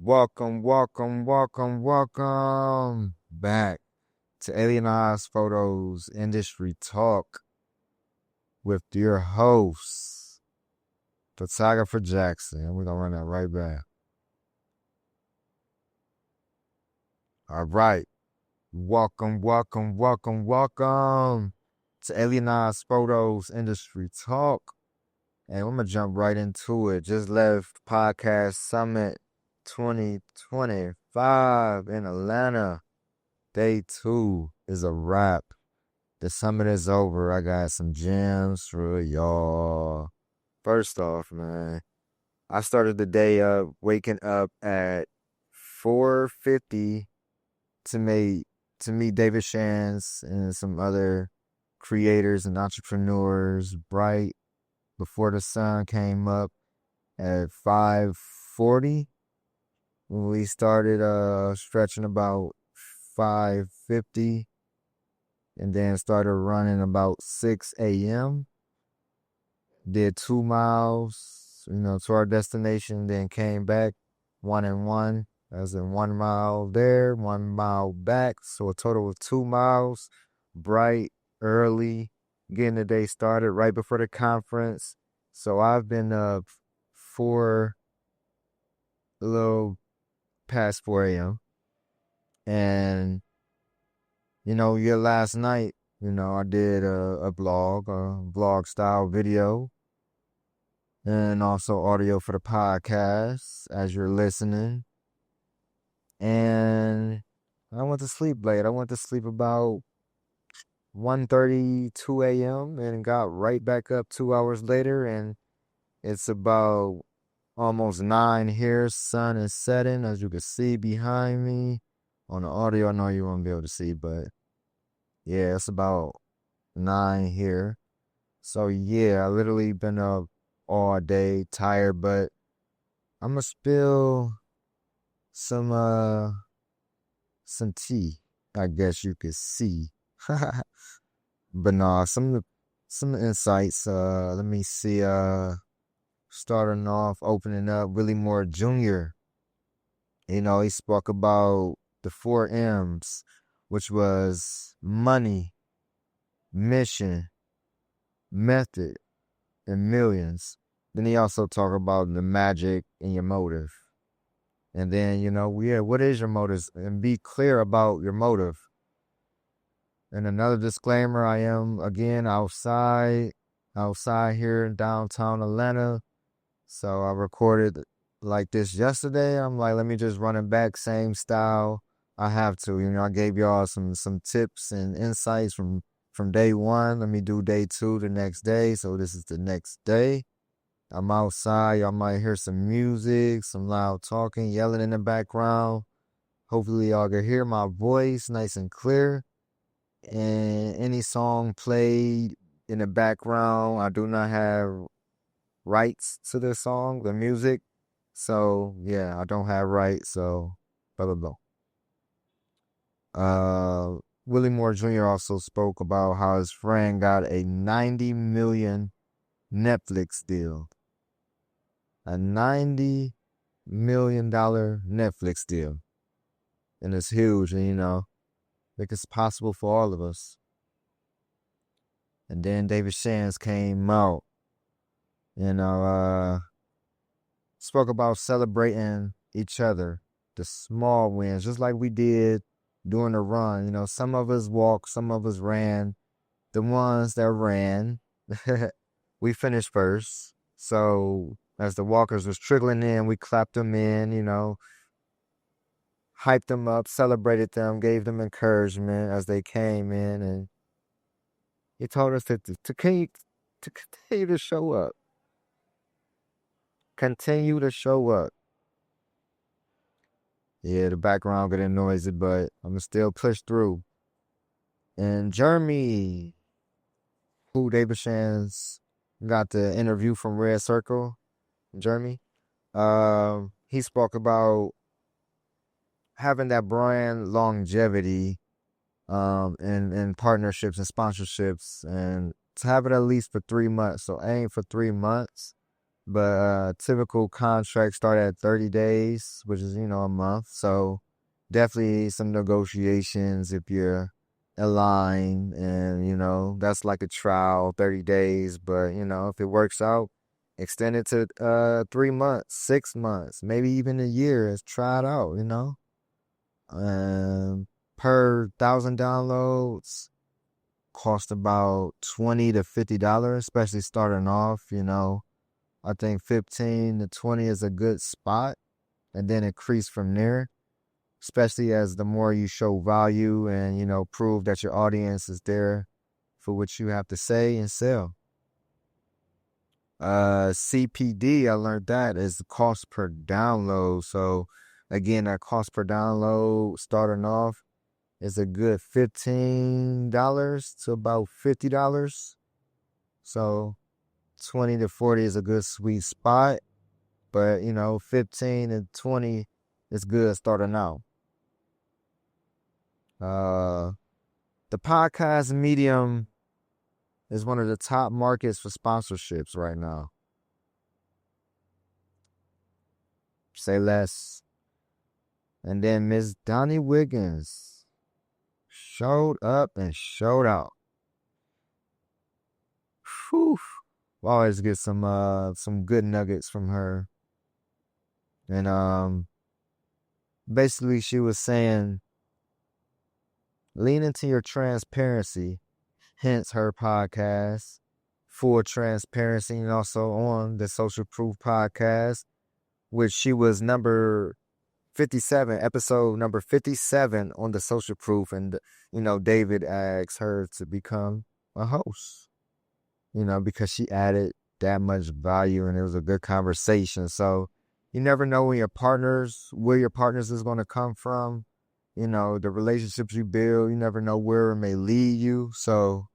Welcome back to Eyez Photos Industry Talk with your host, Photographer Jackson. And we're going to run that right back. All right. Welcome to Eyez Photos Industry Talk. And I'm going to jump right into it. Just left Podcast Summit 2025 in Atlanta. Day 2 is a wrap. The summit is over. I got some gems for y'all. First off, man, I started the day up waking up at 4:50 to meet David Shans and some other creators and entrepreneurs bright before the sun came up at 5:40. We started stretching about 5:50 and then started running about 6 a.m. Did 2 miles, to our destination, then came back 1 and 1, as in 1 mile there, 1 mile back. So a total of 2 miles, bright, early, getting the day started right before the conference. So I've been up for a little past 4 a.m. And, last night, I did a vlog style video and also audio for the podcast as you're listening. And I went to sleep late. I went to sleep about 1:30, 2 a.m. and got right back up 2 hours later. And it's about almost 9 here. Sun is setting, as you can see behind me. On the audio, I know you won't be able to see, but yeah, it's about 9 here. So yeah, I literally been up all day, tired, but I'm gonna spill some tea, I guess you could see. But nah, some insights. Let me see. Starting off, opening up, Willie Moore Jr. He spoke about the 4 M's, which was money, mission, method, and millions. Then he also talked about the magic in your motive. And then, what is your motive? And be clear about your motive. And another disclaimer, I am, again, outside here in downtown Atlanta. So I recorded like this yesterday. I'm like, let me just run it back, same style. I have to, I gave y'all some tips and insights from day 1. Let me do day 2 the next day. So this is the next day. I'm outside. Y'all might hear some music, some loud talking, yelling in the background. Hopefully y'all can hear my voice nice and clear. And any song played in the background, I do not have rights to the song, the music. So yeah, I don't have rights. So blah blah blah. Willie Moore Jr. also spoke about how his friend got a $90 million Netflix deal. A $90 million Netflix deal. And it's huge, and I think it's possible for all of us. And then David Shans came out, spoke about celebrating each other, the small wins, just like we did during the run. Some of us walked, some of us ran. The ones that ran, we finished first. So as the walkers was trickling in, we clapped them in, hyped them up, celebrated them, gave them encouragement as they came in. And he told us to continue to show up. Continue to show up. Yeah, the background getting noisy, but I'm going to still push through. And Jeremy, who David Shans got the interview from Red Circle, Jeremy, he spoke about having that brand longevity and partnerships and sponsorships, and to have it at least for 3 months. So aim for 3 months. But typical contracts start at 30 days, which is, a month. So definitely some negotiations if you're aligned, and, that's like a trial, 30 days. But, if it works out, extend it to 3 months, 6 months, maybe even a year. Let's try it out. Um, per 1,000 downloads cost about $20 to $50, especially starting off. I think 15 to 20 is a good spot, and then increase from there, especially as the more you show value and, prove that your audience is there for what you have to say and sell. CPD, I learned that is the cost per download. So again, that cost per download starting off is a good $15 to about $50. So 20 to 40 is a good sweet spot. But, 15 and 20 is good starting out. The podcast medium is one of the top markets for sponsorships right now. Say less. And then Miss Donnie Wiggins showed up and showed out. Whew. We always get some good nuggets from her. And basically she was saying, lean into your transparency, hence her podcast, Full Transparency, and also on the Social Proof podcast, which she was number 57, episode number 57 on the Social Proof. And, David asked her to become a host, because she added that much value and it was a good conversation. So you never know where your partners is going to come from. The relationships you build, you never know where it may lead you. So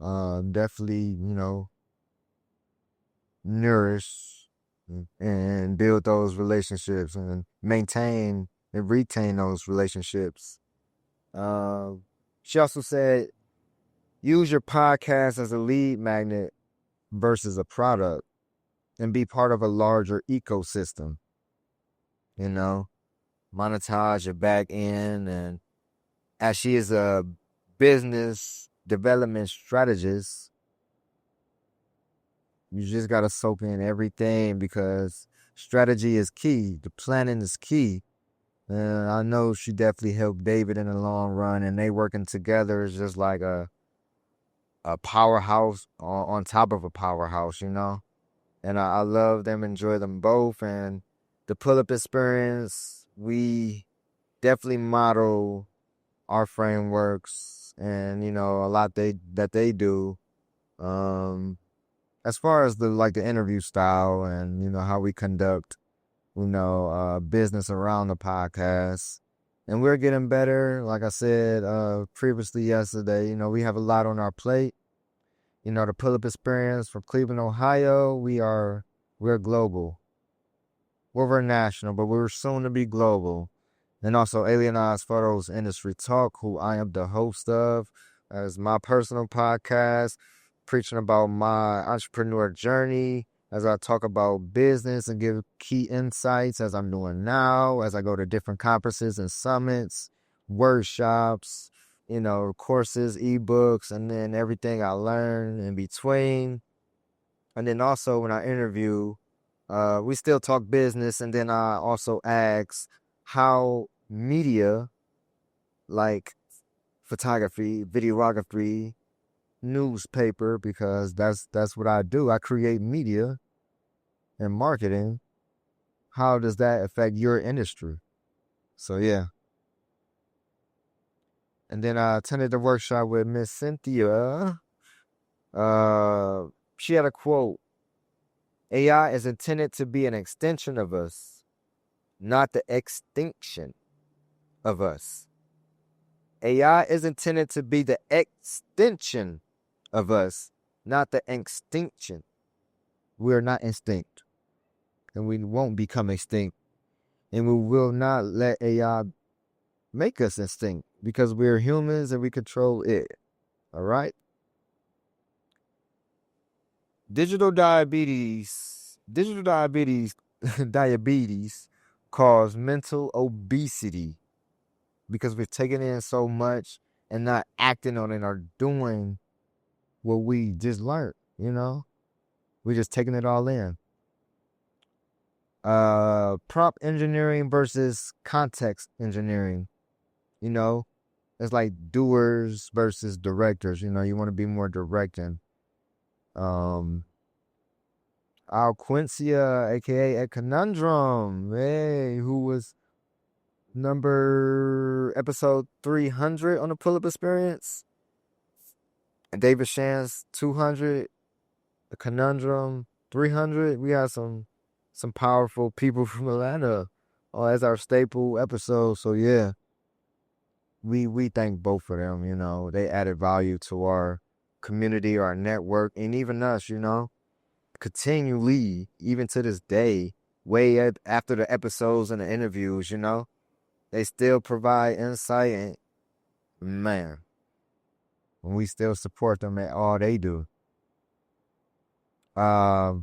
definitely, nourish and build those relationships and maintain and retain those relationships. She also said, use your podcast as a lead magnet versus a product and be part of a larger ecosystem. Monetize your back end. And as she is a business development strategist, you just got to soak in everything because strategy is key. The planning is key. And I know she definitely helped David in the long run, and they working together is just like a powerhouse on top of a powerhouse, And I love them, enjoy them both. And the pull-up experience, we definitely model our frameworks and, a lot that they do. As far as the interview style and, how we conduct, business around the podcast. And we're getting better. Like I said previously yesterday, we have a lot on our plate. The pull-up experience from Cleveland, Ohio, we're global. We're national, but we're soon to be global. And also Alienized Photos Industry Talk, who I am the host of, as my personal podcast, preaching about my entrepreneur journey, as I talk about business and give key insights as I'm doing now, as I go to different conferences and summits, workshops, courses, ebooks, and then everything I learn in between. And then also when I interview, we still talk business. And then I also ask how media like photography, videography, newspaper, because that's what I do. I create media and marketing. How does that affect your industry? So yeah. And then I attended the workshop with Miss Cynthia. She had a quote: AI is intended to be an extension of us, not the extinction of us. AI is intended to be the extension of us, not the extinction. We are not extinct, and we won't become extinct, and we will not let AI make us extinct because we're humans and we control it. All right? Digital diabetes Digital diabetes, diabetes cause mental obesity because we're taking in so much and not acting on it or doing what we just learned, you know? We're just taking it all in. Prompt engineering versus context engineering, you know? It's like doers versus directors, you want to be more directing. Um Alquincia, aka a conundrum, hey, who was number episode 300 on the pull-up experience. And David Shan's 200, the conundrum 300. We had some powerful people from Atlanta as our staple episode. So yeah, we thank both of them. They added value to our community, our network, and even us. Continually, even to this day, after the episodes and the interviews. They still provide insight, and man, we still support them at all they do. But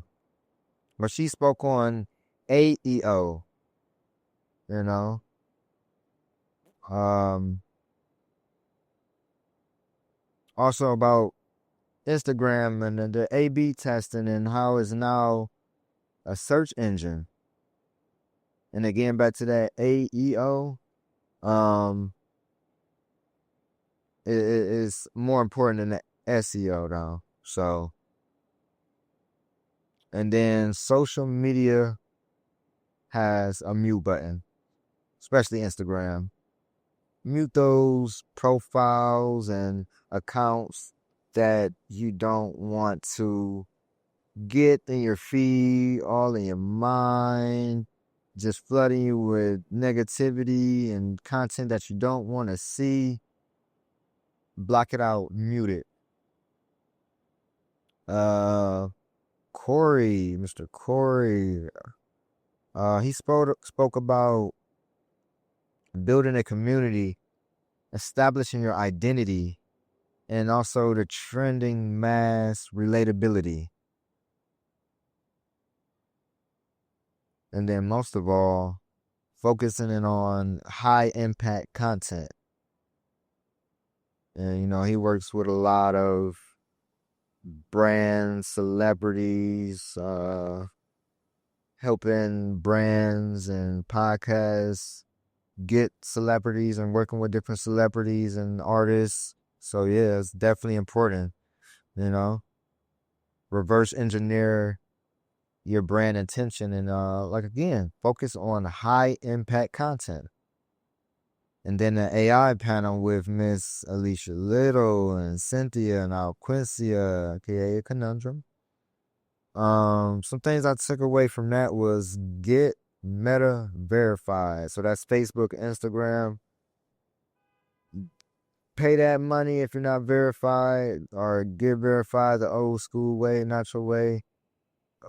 she spoke on AEO, you know, also about Instagram and the A/B testing and how it's now a search engine. And again, back to that AEO, it is more important than the SEO though. So, and then social media has a mute button, especially Instagram. Mute those profiles and accounts that you don't want to get in your feed, all in your mind, just flooding you with negativity and content that you don't want to see. Block it out, mute it. Corey, Mr. Corey, he spoke about building a community, establishing your identity, and also the trending mass relatability. And then most of all, focusing in on high impact content. And, he works with a lot of brands, celebrities, helping brands and podcasts get celebrities and working with different celebrities and artists. So yeah, it's definitely important, reverse engineer your brand intention and again, focus on high impact content. And then the AI panel with Miss Alicia Little and Cynthia and Alquincia, aka Conundrum. Some things I took away from that was get Meta verified. So that's Facebook, Instagram. Pay that money if you're not verified, or get verified the old school way, natural way.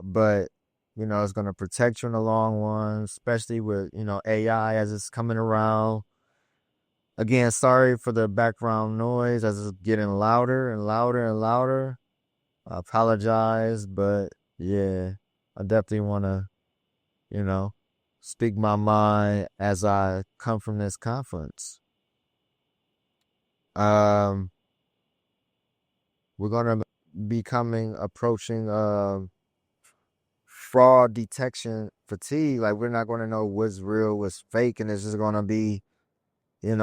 But it's going to protect you in the long run, especially with AI as it's coming around. Again, sorry for the background noise as it's getting louder and louder and louder. I apologize, but yeah, I definitely want to speak my mind as I come from this conference. We're gonna be approaching fraud detection fatigue. Like, we're not gonna know what's real, what's fake, and it's just gonna be,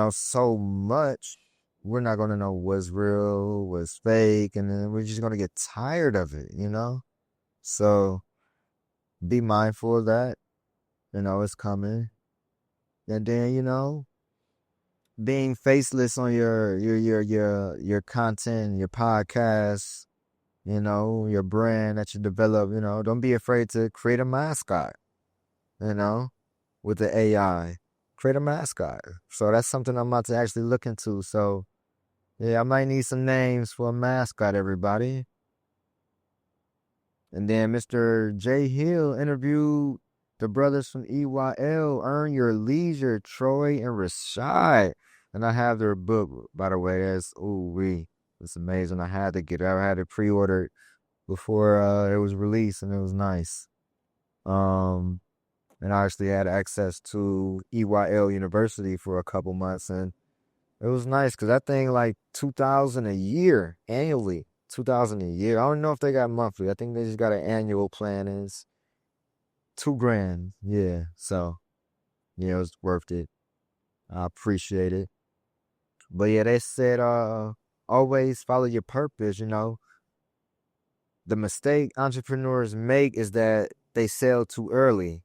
so much. We're not gonna know what's real, what's fake, and then we're just gonna get tired of it, So be mindful of that. It's coming. And then, being faceless on your content, your podcast, your brand that you develop, don't be afraid to create a mascot, with the AI. Create a mascot. So that's something I'm about to actually look into. So yeah, I might need some names for a mascot, everybody. And then Mr. J. Hill interviewed the brothers from EYL, Earn Your Leisure, Troy and Rashad. And I have their book, by the way. It's amazing. I had to get it. I had it pre-ordered before it was released, and it was nice. Um, and I actually had access to EYL University for a couple months, and it was nice because that thing like 2,000 a year annually, 2,000 a year. I don't know if they got monthly. I think they just got an annual plan. And it's 2 grand. Yeah, so yeah, it was worth it. I appreciate it. But yeah, they said always follow your purpose. The mistake entrepreneurs make is that they sell too early.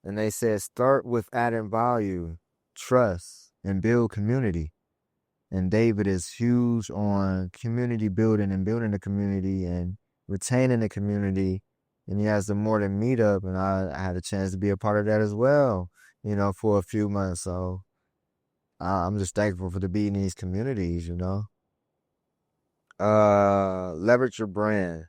And they said start with adding value, trust, and build community. And David is huge on community building and building the community and retaining the community. And he has the Morton meetup, and I had a chance to be a part of that as well, for a few months. So I'm just thankful for to be in these communities. Leverage your brand.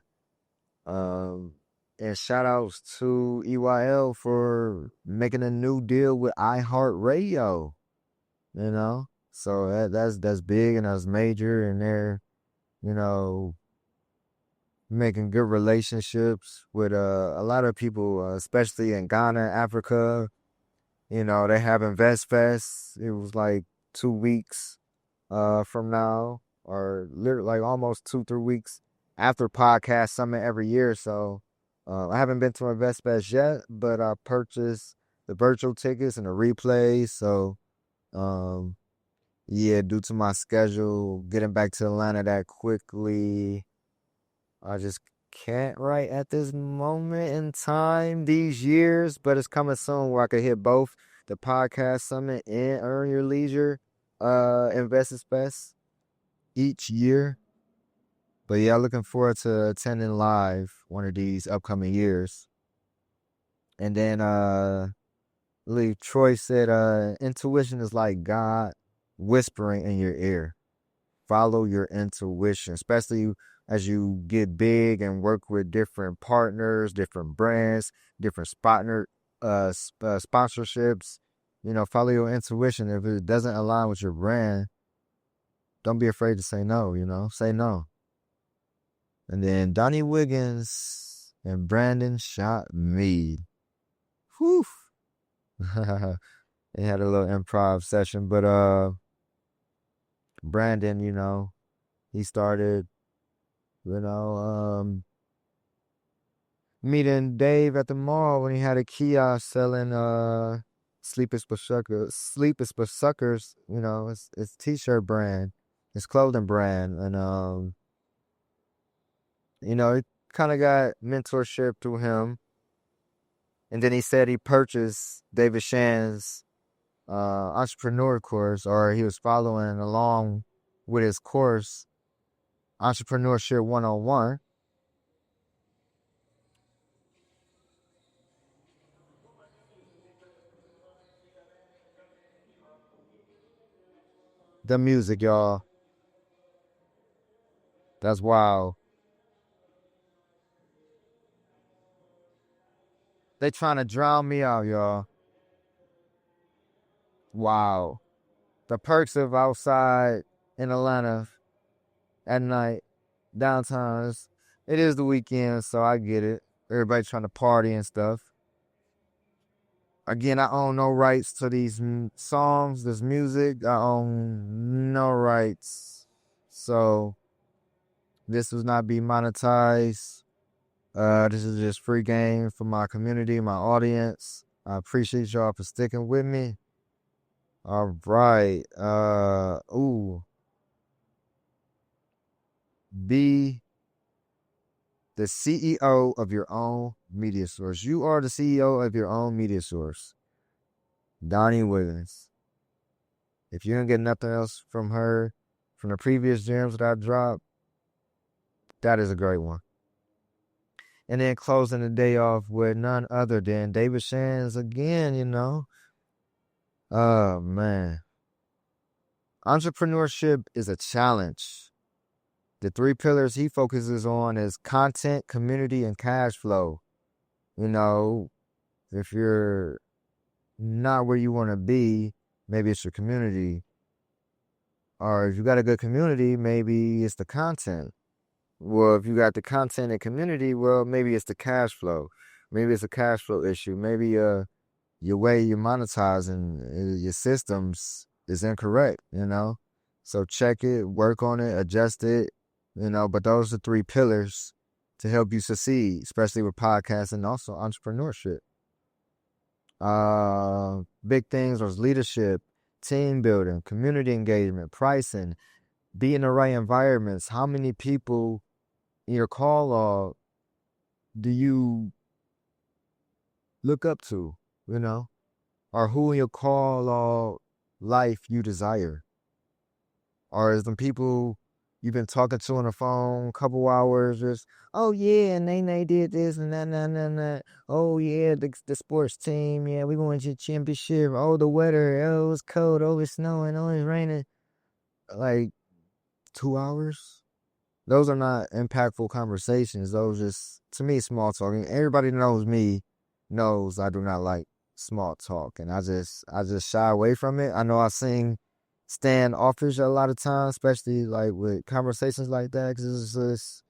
Um, and shout outs to EYL for making a new deal with iHeartRadio. So that's big and that's major, and they're you know making good relationships with a lot of people, especially in Ghana, Africa. They have Invest Fest. It was like 2 weeks from now, or literally like almost 2-3 weeks after Podcast Summit every year. So I haven't been to Invest Fest yet, but I purchased the virtual tickets and the replays. So um, yeah, due to my schedule, getting back to Atlanta that quickly, I just can't right at this moment in time, these years, but it's coming soon where I could hit both the Podcast Summit and Earn Your Leisure Investors Fest each year. But yeah, looking forward to attending live one of these upcoming years. And then Lee Troy said intuition is like God whispering in your ear. Follow your intuition, especially as you get big and work with different partners, different brands, different sponsorships. Follow your intuition. If it doesn't align with your brand, don't be afraid to say no. Say no. And then Donnie Wiggins and Brandon shot me. Whew. They had a little improv session, but Brandon, he started, you know, meeting Dave at the mall when he had a kiosk selling Sleep is for Suckers, it's t-shirt brand, his clothing brand. And it kind of got mentorship through him. And then he said he purchased David Shan's entrepreneur course, or he was following along with his course, Entrepreneurship 101. The music, y'all. That's wild. They trying to drown me out, y'all. Wow. The perks of outside in Atlanta at night, downtown. It is the weekend, so I get it. Everybody trying to party and stuff. Again, I own no rights to these songs, this music. I own no rights. So this will not be monetized. This is just free game for my community, my audience. I appreciate y'all for sticking with me. All right. Be the CEO of your own media source. You are the CEO of your own media source. Donnie Wiggins. If you don't get nothing else from her, from the previous gems that I dropped, that is a great one. And then closing the day off with none other than David Shands again, Oh, man. Entrepreneurship is a challenge. The 3 pillars he focuses on is content, community, and cash flow. If you're not where you want to be, maybe it's your community. Or if you got a good community, maybe it's the content. Well, if you got the content and community, well, maybe it's the cash flow. Maybe it's a cash flow issue. Maybe your way you're monetizing your systems is incorrect, you know? So check it, work on it, adjust it, you know, but those are three pillars to help you succeed, especially with podcasts and also entrepreneurship. Big things was leadership, team building, community engagement, pricing, be in the right environments. How many people in your call log do you look up to, you know? Or who in your call log life you desire? Or is them people you've been talking to on the phone a couple hours just, oh yeah, and they did this and that. Oh yeah, the sports team, yeah, we won the championship. Oh, the weather, oh, it was cold, oh, it's snowing, oh, it's raining. Like 2 hours? Those are not impactful conversations. Those just, to me, small talk. And everybody knows me, knows I do not like small talk, and I just shy away from it. I know I sing standoffish a lot of times, especially like with conversations like that, because it's just,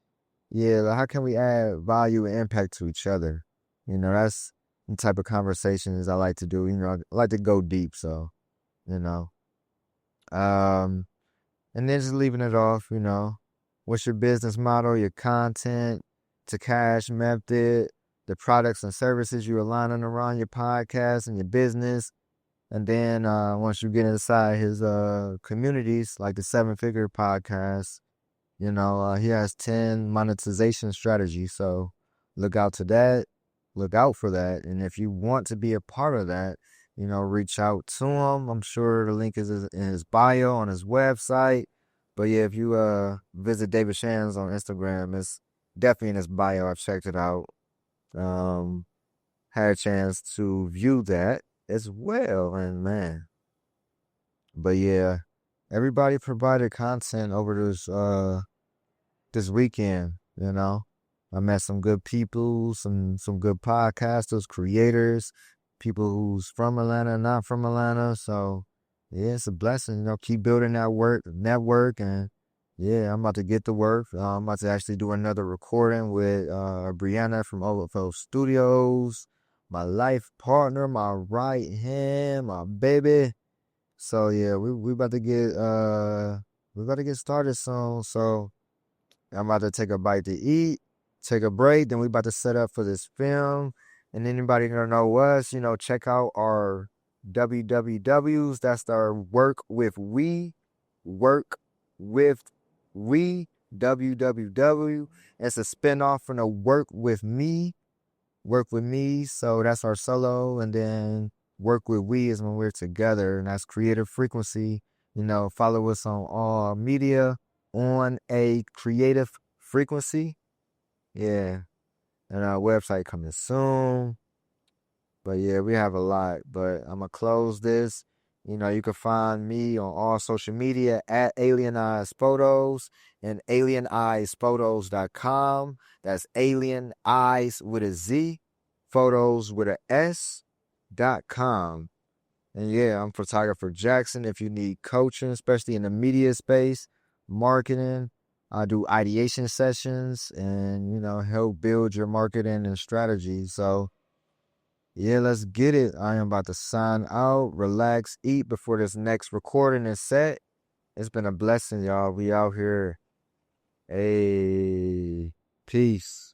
yeah, like how can we add value and impact to each other? You know, that's the type of conversations I like to do. You know, I like to go deep, so you know. Um, and then just leaving it off, you know. What's your business model, your content to cash method, the products and services you're aligning around your podcast and your business. And then once you get inside his communities, like the Seven Figure Podcast, you know, he has 10 monetization strategies. So look out to that. Look out for that. And if you want to be a part of that, you know, reach out to him. I'm sure the link is in his bio on his website. But yeah, if you visit David Shands on Instagram, it's definitely in his bio. I've checked it out. Had a chance to view that as well. And man, but yeah, everybody provided content over this weekend, you know. I met some good people, some good podcasters, creators, people who's from Atlanta, not from Atlanta. So yeah, it's a blessing, you know, keep building that network, and yeah, I'm about to get to work. I'm about to actually do another recording with Brianna from Overflow Studios, my life partner, my right hand, my baby. So yeah, we about to get started soon. So I'm about to take a bite to eat, take a break, then we about to set up for this film. And anybody that don't know us, you know, check out our WWWs. That's our work with we, WWW. It's a spinoff from the work with me. So that's our solo. And then work with we is when we're together. And that's creative frequency. You know, follow us on all media on a creative frequency. Yeah. And our website coming soon. But yeah, we have a lot. But I'm going to close this. You know, you can find me on all social media at Alien Eyes Photos and alieneyesphotos.com. That's Alien Eyes with a Z, photos with a S.com. And yeah, I'm photographer Jackson. If you need coaching, especially in the media space, marketing, I do ideation sessions and, you know, help build your marketing and strategy. So yeah, let's get it. I am about to sign out, relax, eat before this next recording is set. It's been a blessing, y'all. We out here. Hey, peace.